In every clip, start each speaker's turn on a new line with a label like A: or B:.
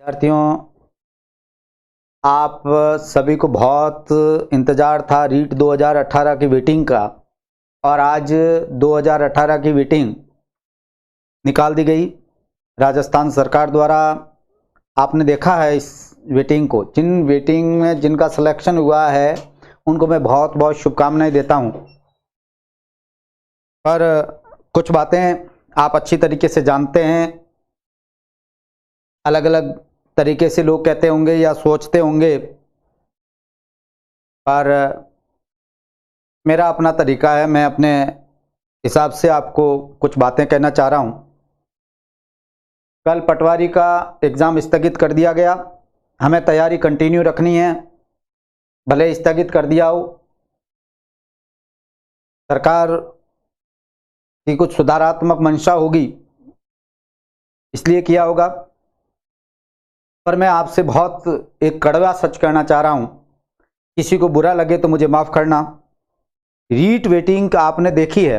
A: विद्यार्थियों, आप सभी को बहुत इंतज़ार था रीट 2018 की वेटिंग का और आज 2018 की वेटिंग निकाल दी गई राजस्थान सरकार द्वारा। आपने देखा है इस वेटिंग को। जिन वेटिंग में जिनका सिलेक्शन हुआ है उनको मैं बहुत बहुत शुभकामनाएं देता हूं। पर कुछ बातें आप अच्छी तरीके से जानते हैं। अलग अलग तरीके से लोग कहते होंगे या सोचते होंगे, पर मेरा अपना तरीका है। मैं अपने हिसाब से आपको कुछ बातें कहना चाह रहा हूं। कल पटवारी का एग्ज़ाम स्थगित कर दिया गया। हमें तैयारी कंटिन्यू रखनी है, भले स्थगित कर दिया हो। सरकार की कुछ सुधारात्मक मंशा होगी इसलिए किया होगा। पर मैं आपसे बहुत एक कड़वा सच कहना चाह रहा हूं, किसी को बुरा लगे तो मुझे माफ़ करना। रीट वेटिंग आपने देखी है,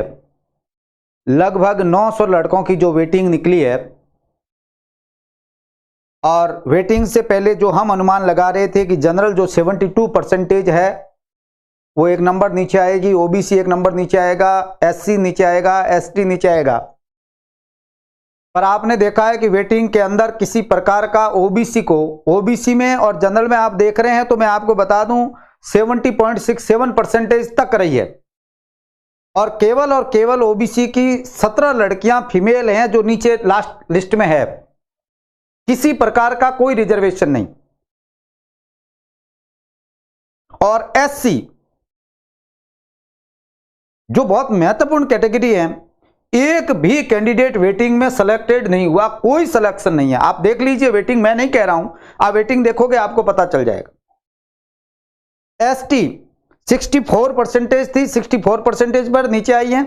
A: लगभग 900 लड़कों की जो वेटिंग निकली है, और वेटिंग से पहले जो हम अनुमान लगा रहे थे कि जनरल जो 72% है वो एक नंबर नीचे आएगी, ओबीसी एक नंबर नीचे आएगा, एससी नीचे आएगा, एसटी नीचे आएगा। पर आपने देखा है कि वेटिंग के अंदर किसी प्रकार का ओबीसी में और जनरल में आप देख रहे हैं, तो मैं आपको बता दूं 70.67% तक रही है। और केवल ओबीसी की 17 लड़कियां फीमेल हैं जो नीचे लास्ट लिस्ट में है। किसी प्रकार का कोई रिजर्वेशन नहीं। और एससी जो बहुत महत्वपूर्ण कैटेगरी है, एक भी कैंडिडेट वेटिंग में सिलेक्टेड नहीं हुआ, कोई सिलेक्शन नहीं है। आप देख लीजिए वेटिंग, मैं नहीं कह रहा हूं, आप वेटिंग देखोगे आपको पता चल जाएगा। एसटी 64% थी, 64% पर नीचे आई है।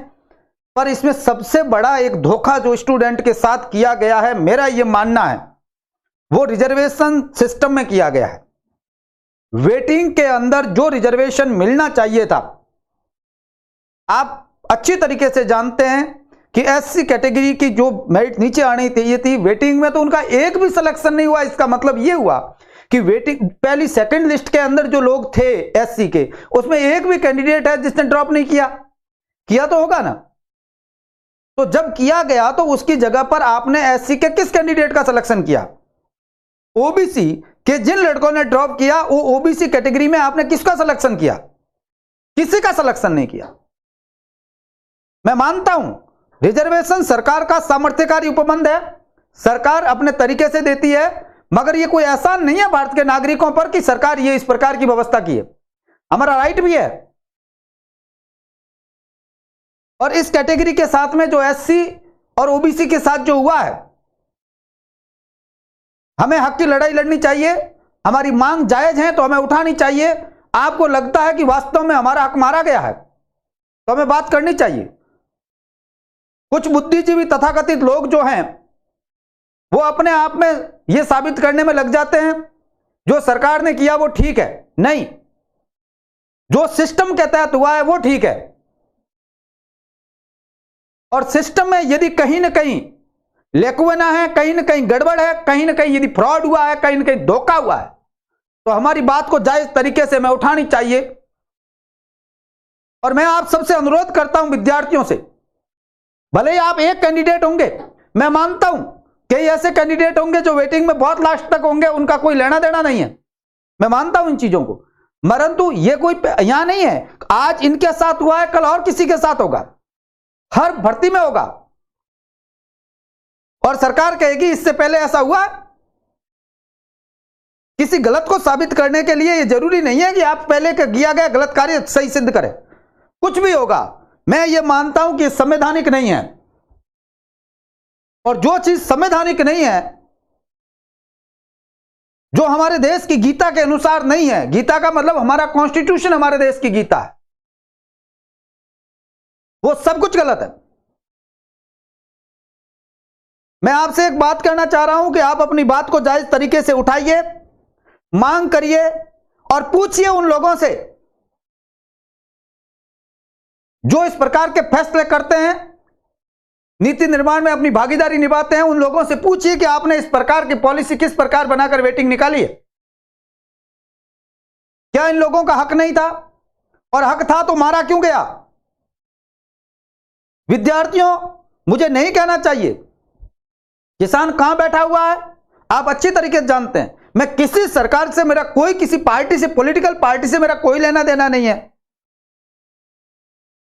A: पर इसमें सबसे बड़ा एक धोखा जो स्टूडेंट के साथ किया गया है, मेरा यह मानना है, वो रिजर्वेशन सिस्टम में किया गया है। वेटिंग के अंदर जो रिजर्वेशन मिलना चाहिए था, आप अच्छी तरीके से जानते हैं कि एससी कैटेगरी की जो मेरिट नीचे आनी चाहिए थी, वेटिंग में तो उनका एक भी सिलेक्शन नहीं हुआ। इसका मतलब यह हुआ कि वेटिंग पहली सेकंड लिस्ट के अंदर जो लोग थे एससी के, उसमें एक भी कैंडिडेट है जिसने ड्रॉप नहीं किया तो होगा ना। तो जब किया गया तो उसकी जगह पर आपने एससी के किस कैंडिडेट का सिलेक्शन किया? ओबीसी के जिन लड़कों ने ड्रॉप किया, वो ओबीसी कैटेगरी में आपने किसका सिलेक्शन किया? किसी का सिलेक्शन नहीं किया। मैं मानता हूं रिजर्वेशन सरकार का सामर्थ्यकारी उपबंध है, सरकार अपने तरीके से देती है, मगर यह कोई एहसान नहीं है भारत के नागरिकों पर कि सरकार ये इस प्रकार की व्यवस्था की है। हमारा राइट भी है। और इस कैटेगरी के साथ में जो एससी और ओबीसी के साथ जो हुआ है, हमें हक की लड़ाई लड़नी चाहिए। हमारी मांग जायज है तो हमें उठानी चाहिए। आपको लगता है कि वास्तव में हमारा हक मारा गया है तो हमें बात करनी चाहिए। कुछ बुद्धिजीवी तथाकथित लोग जो हैं, वो अपने आप में यह साबित करने में लग जाते हैं जो सरकार ने किया वो ठीक है। नहीं, जो सिस्टम के तहत हुआ है वो ठीक है। और सिस्टम में यदि कहीं ना कहीं लेकुना है, कहीं ना कहीं गड़बड़ है, कहीं ना कहीं यदि फ्रॉड हुआ है, कहीं ना कहीं धोखा हुआ है, तो हमारी बात को जायज तरीके से मैं उठानी चाहिए। और मैं आप सबसे अनुरोध करता हूं विद्यार्थियों से, भले ही आप एक कैंडिडेट होंगे, मैं मानता हूं कई ऐसे कैंडिडेट होंगे जो वेटिंग में बहुत लास्ट तक होंगे, उनका कोई लेना देना नहीं है, मैं मानता हूं इन चीजों को। परंतु ये कोई यहां नहीं है आज इनके साथ हुआ है कल और किसी के साथ होगा, हर भर्ती में होगा। और सरकार कहेगी इससे पहले ऐसा हुआ। किसी गलत को साबित करने के लिए यह जरूरी नहीं है कि आप पहले किया गया गलत कार्य सही सिद्ध करें। कुछ भी होगा, मैं ये मानता हूं कि संवैधानिक नहीं है। और जो चीज संवैधानिक नहीं है, जो हमारे देश की गीता के अनुसार नहीं है, गीता का मतलब हमारा कॉन्स्टिट्यूशन हमारे देश की गीता है, वो सब कुछ गलत है। मैं आपसे एक बात कहना चाह रहा हूं कि आप अपनी बात को जायज तरीके से उठाइए, मांग करिए और पूछिए उन लोगों से जो इस प्रकार के फैसले करते हैं। नीति निर्माण में अपनी भागीदारी निभाते हैं, उन लोगों से पूछिए कि आपने इस प्रकार की पॉलिसी किस प्रकार बनाकर वेटिंग निकाली है। क्या इन लोगों का हक नहीं था? और हक था तो मारा क्यों गया? विद्यार्थियों, मुझे नहीं कहना चाहिए किसान कहां बैठा हुआ है, आप अच्छी तरीके से जानते हैं। मैं किसी सरकार से, मेरा कोई किसी पार्टी से, पॉलिटिकल पार्टी से मेरा कोई लेना देना नहीं है।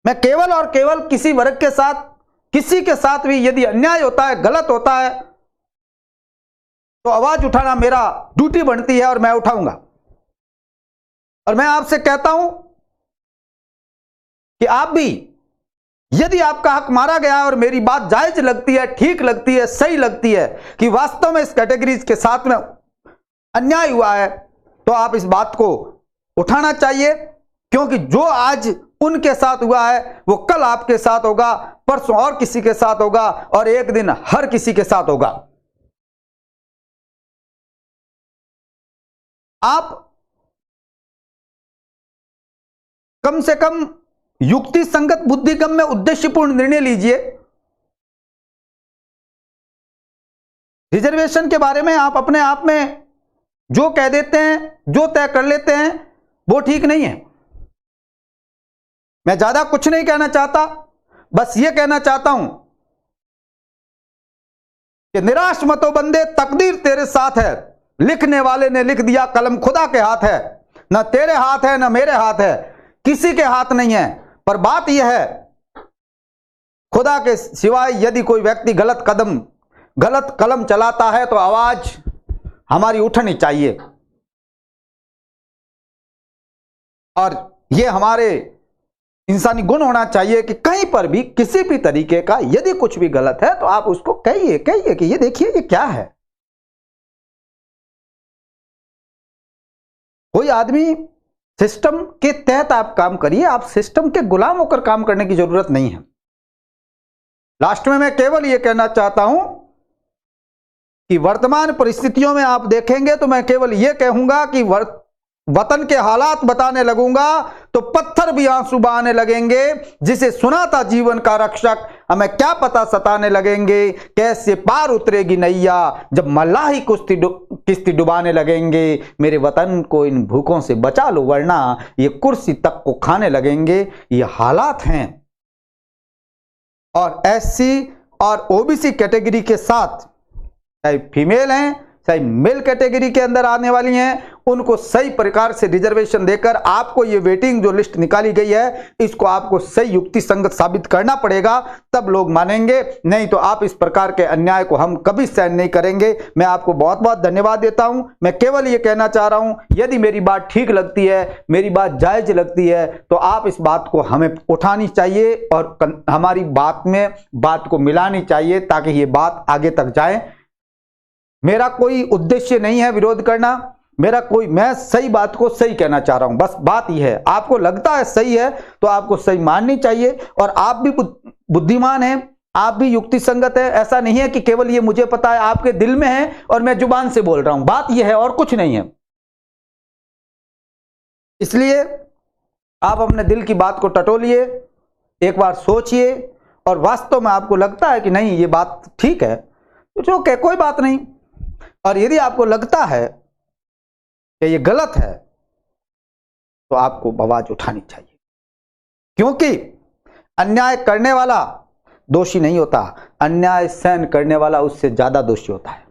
A: मैं केवल और केवल किसी वर्ग के साथ, किसी के साथ भी यदि अन्याय होता है, गलत होता है, तो आवाज उठाना मेरा ड्यूटी बनती है और मैं उठाऊंगा। और मैं आपसे कहता हूं कि आप भी, यदि आपका हक मारा गया और मेरी बात जायज लगती है, ठीक लगती है, सही लगती है कि वास्तव में इस कैटेगरीज के साथ में अन्याय हुआ है, तो आप इस बात को उठाना चाहिए। क्योंकि जो आज उनके साथ हुआ है वो कल आपके साथ होगा, परसों और किसी के साथ होगा, और एक दिन हर किसी के साथ होगा। आप कम से कम युक्ति संगत, बुद्धिगम में उद्देश्यपूर्ण निर्णय लीजिए। रिजर्वेशन के बारे में आप अपने आप में जो कह देते हैं, जो तय कर लेते हैं, वो ठीक नहीं है। मैं ज्यादा कुछ नहीं कहना चाहता, बस ये कहना चाहता हूं कि निराश मतो बंदे, तकदीर तेरे साथ है, लिखने वाले ने लिख दिया, कलम खुदा के हाथ है, ना तेरे हाथ है ना मेरे हाथ है, किसी के हाथ नहीं है। पर बात यह है, खुदा के सिवाय यदि कोई व्यक्ति गलत कलम चलाता है तो आवाज हमारी उठनी चाहिए। और यह हमारे इंसानी गुण होना चाहिए कि कहीं पर भी किसी भी तरीके का यदि कुछ भी गलत है तो आप उसको कहिए कि ये देखिए ये क्या है। कोई आदमी, सिस्टम के तहत आप काम करिए, आप सिस्टम के गुलाम होकर काम करने की जरूरत नहीं है। लास्ट में मैं केवल यह कहना चाहता हूं कि वर्तमान परिस्थितियों में आप देखेंगे तो मैं केवल यह कहूंगा कि वतन के हालात बताने लगूंगा तो पत्थर भी आंसू बहाने लगेंगे। जिसे सुना था जीवन का रक्षक, हमें क्या पता सताने लगेंगे, कैसे पार उतरेगी नैया जब मल्लाही किश्ती डुबाने लगेंगे। मेरे वतन को इन भूखों से बचा लो वरना ये कुर्सी तक को खाने लगेंगे। ये हालात हैं। और एससी और ओबीसी कैटेगरी के साथ, चाहे फीमेल हैं चाहे मेल कैटेगरी के अंदर आने वाली हैं, उनको सही प्रकार से रिजर्वेशन देकर आपको ये वेटिंग जो लिस्ट निकाली गई है इसको आपको सही युक्ति संगत साबित करना पड़ेगा, तब लोग मानेंगे। नहीं तो आप इस प्रकार के अन्याय को हम कभी सहन नहीं करेंगे। मैं आपको बहुत बहुत धन्यवाद देता हूं। मैं केवल ये कहना चाह रहा हूं, यदि मेरी बात ठीक लगती है, मेरी बात जायज लगती है, तो आप इस बात को हमें उठानी चाहिए और हमारी बात में बात को मिलानी चाहिए ताकि ये बात आगे तक जाए। मेरा कोई उद्देश्य नहीं है विरोध करना, मैं सही बात को सही कहना चाह रहा हूं। बस बात यह है, आपको लगता है सही है तो आपको सही माननी चाहिए। और आप भी बुद्धिमान हैं, आप भी युक्ति संगत है। ऐसा नहीं है कि केवल ये मुझे पता है, आपके दिल में है और मैं जुबान से बोल रहा हूं। बात यह है और कुछ नहीं है। इसलिए आप अपने दिल की बात को टटोलिए, एक बार सोचिए, और वास्तव में आपको लगता है कि नहीं ये बात ठीक है तो जो कहे कोई बात नहीं। और यदि आपको लगता है कि ये गलत है तो आपको आवाज उठानी चाहिए, क्योंकि अन्याय करने वाला दोषी नहीं होता, अन्याय सहन करने वाला उससे ज्यादा दोषी होता है।